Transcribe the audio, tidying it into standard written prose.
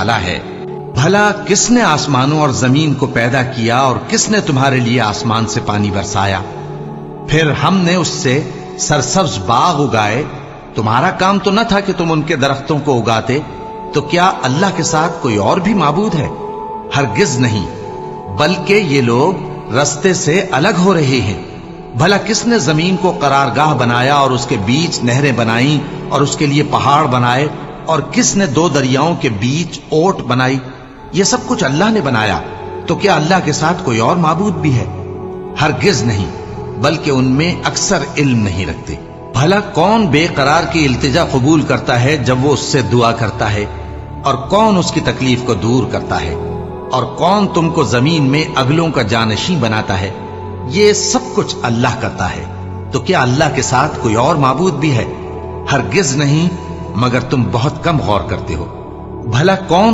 वाला है। भला किसने आसमानों और जमीन को पैदा किया और किसने तुम्हारे लिए आसमान से पानी बरसाया? फिर हमने उससे सरसब्ज बाग उगाए। तुम्हारा काम तो न था कि तुम उनके दरख्तों को उगाते। तो क्या अल्लाह के साथ कोई और भी माबूद है? हरगिज नहीं, बल्कि ये लोग रस्ते से अलग हो रहे हैं। भला किसने जमीन को करारगाह बनाया और उसके बीच नहरें बनाई और उसके लिए पहाड़ बनाए, और किसने दो दरियाओं के बीच ओट बनाई? ये सब कुछ अल्लाह ने बनाया। तो क्या अल्लाह के साथ कोई और माबूद भी है? हरगिज नहीं, बल्कि उनमें अक्सर इल्म नहीं रखते। भला कौन बेकरार की इल्तिजा कबूल करता है जब वो उससे दुआ करता है, और कौन उसकी तकलीफ को दूर करता है, और कौन तुमको जमीन में अगलों का जानशी बनाता है? ये सब कुछ अल्लाह करता है। तो क्या अल्लाह के साथ कोई और माबूद भी है? हरगिज नहीं, मगर तुम बहुत कम गौर करते हो। भला कौन